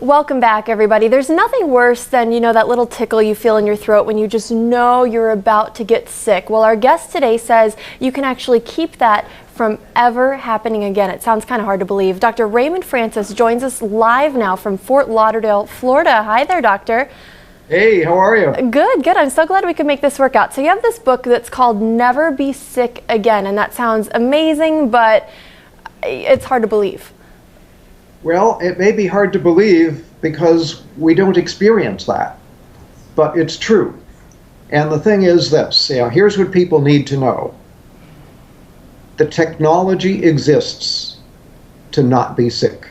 Welcome back, everybody. There's nothing worse than, that little tickle you feel in your throat when you just know you're about to get sick. Well, our guest today says you can actually keep that from ever happening again. It sounds kind of hard to believe. Dr. Raymond Francis joins us live now from Fort Lauderdale, Florida. Hi there, doctor. Hey, how are you? Good. I'm so glad we could make this work out. So you have this book that's called Never Be Sick Again, and that sounds amazing, but it's hard to believe. Well, it may be hard to believe because we don't experience that, but it's true. And the thing is this, here's what people need to know. The technology exists to not be sick.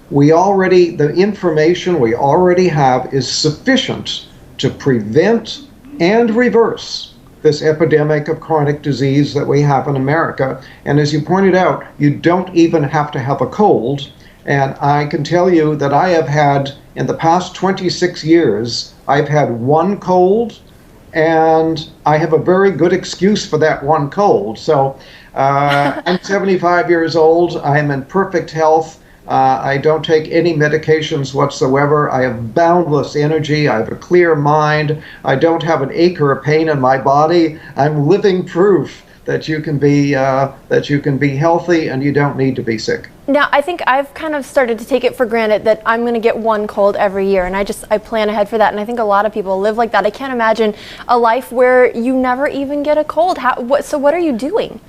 The information we already have is sufficient to prevent and reverse this epidemic of chronic disease that we have in America. And as you pointed out, you don't even have to have a cold. And I can tell you that I have had, in the past 26 years, I've had one cold, and I have a very good excuse for that one cold. So I'm 75 years old. I am in perfect health. I don't take any medications whatsoever. I have boundless energy. I have a clear mind. I don't have an ache or a pain in my body. I'm living proof that you can be healthy and you don't need to be sick. Now, I think I've kind of started to take it for granted that I'm going to get one cold every year, and I plan ahead for that, and I think a lot of people live like that. I can't imagine a life where you never even get a cold. So what are you doing?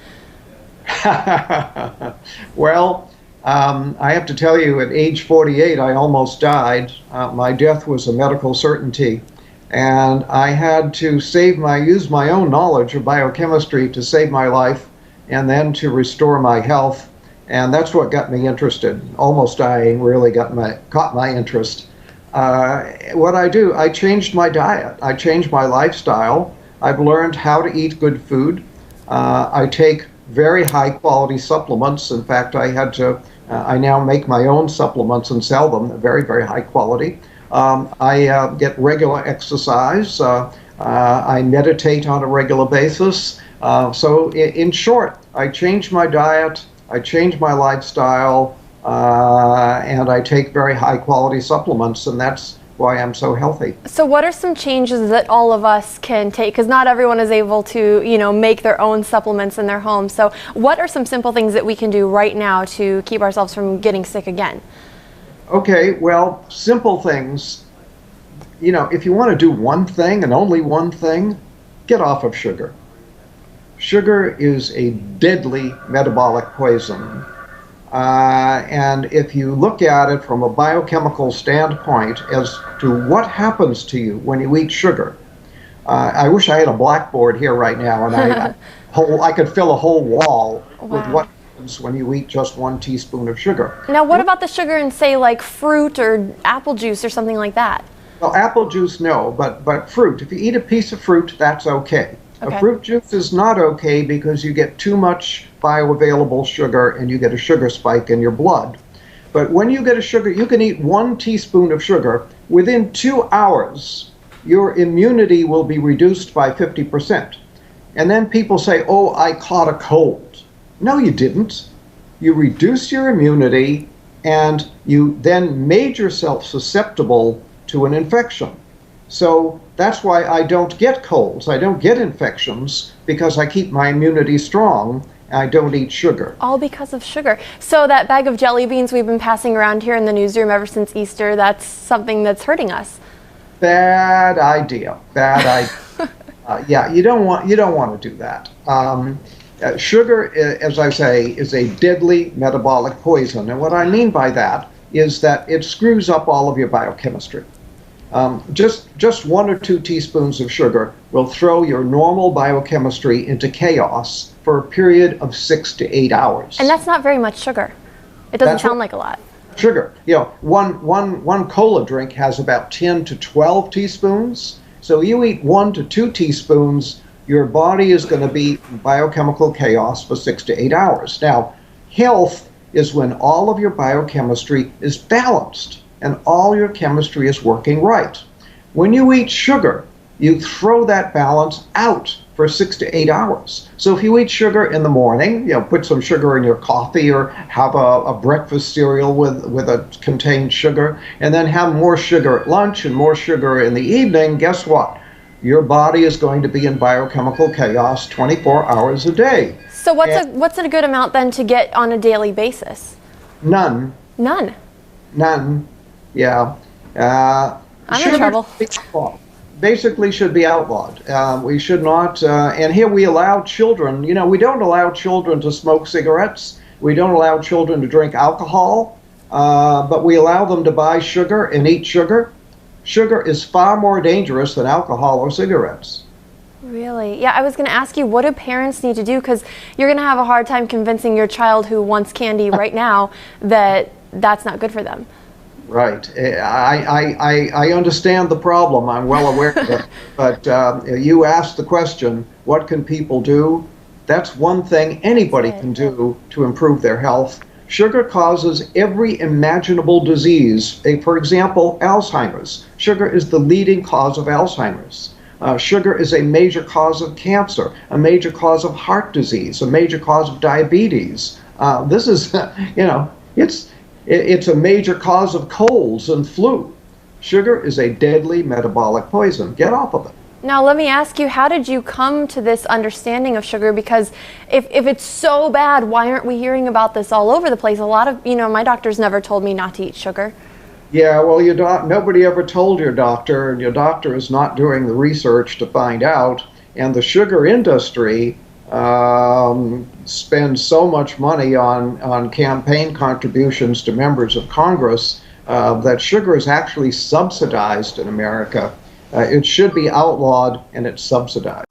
Well, I have to tell you, at age 48, I almost died. My death was a medical certainty, and I had to use my own knowledge of biochemistry to save my life and then to restore my health. And that's what got me interested. Almost dying really caught my interest. What I do, I changed my diet. I changed my lifestyle. I've learned how to eat good food. I take very high quality supplements. In fact, I now make my own supplements and sell them, very, very high quality. I get regular exercise. I meditate on a regular basis. So in short, I changed my diet, I changed my lifestyle, and I take very high quality supplements, and that's why I'm so healthy. So what are some changes that all of us can take? Because not everyone is able to, make their own supplements in their home. So what are some simple things that we can do right now to keep ourselves from getting sick again? Okay, well, simple things. If you want to do one thing and only one thing, get off of sugar. Sugar is a deadly metabolic poison. And if you look at it from a biochemical standpoint as to what happens to you when you eat sugar, I wish I had a blackboard here right now, and I could fill a whole wall with what happens when you eat just 1 teaspoon of sugar. Now, what about the sugar in, say, like fruit or apple juice or something like that? Well, apple juice, no, but fruit. If you eat a piece of fruit, that's okay. A fruit juice is not okay because you get too much bioavailable sugar and you get a sugar spike in your blood. But when you get a sugar, you can eat 1 teaspoon of sugar. Within 2 hours, your immunity will be reduced by 50%. And then people say, oh, I caught a cold. No, you didn't. You reduced your immunity and you then made yourself susceptible to an infection. So that's why I don't get colds. I don't get infections because I keep my immunity strong. I don't eat sugar. All because of sugar. So that bag of jelly beans we've been passing around here in the newsroom ever since Easter, that's something that's hurting us. Bad idea. Yeah, you don't want to do that. Sugar, as I say, is a deadly metabolic poison. And what I mean by that is that it screws up all of your biochemistry. Just 1 or 2 teaspoons of sugar will throw your normal biochemistry into chaos for a period of 6 to 8 hours. And that's not very much sugar. It doesn't sound like a lot. Sugar. One cola drink has about 10 to 12 teaspoons. So you eat 1 to 2 teaspoons, your body is going to be in biochemical chaos for 6 to 8 hours. Now, health is when all of your biochemistry is balanced and all your chemistry is working right. When you eat sugar, you throw that balance out for 6 to 8 hours. So if you eat sugar in the morning, put some sugar in your coffee or have a breakfast cereal with a contained sugar, and then have more sugar at lunch and more sugar in the evening, guess what? Your body is going to be in biochemical chaos 24 hours a day. So what's a good amount then to get on a daily basis? None. None. None. Yeah. I'm in trouble. Basically should be outlawed. We should not, and here we allow children, we don't allow children to smoke cigarettes. We don't allow children to drink alcohol, but we allow them to buy sugar and eat sugar. Sugar is far more dangerous than alcohol or cigarettes. Really? Yeah, I was going to ask you, what do parents need to do? Because you're going to have a hard time convincing your child who wants candy right now that that's not good for them. Right. I understand the problem. I'm well aware of it. But you asked the question, what can people do? That's one thing anybody can do to improve their health. Sugar causes every imaginable disease. For example, Alzheimer's. Sugar is the leading cause of Alzheimer's. Sugar is a major cause of cancer, a major cause of heart disease, a major cause of diabetes. This is, it's a major cause of colds and flu. Sugar is a deadly metabolic poison. Get off of it. Now, let me ask you, how did you come to this understanding of sugar? Because if it's so bad, why aren't we hearing about this all over the place? A lot of, my doctors never told me not to eat sugar. Yeah, well, nobody ever told your doctor, and your doctor is not doing the research to find out. And the sugar industry spends so much money on campaign contributions to members of Congress that sugar is actually subsidized in America. It should be outlawed, and it's subsidized.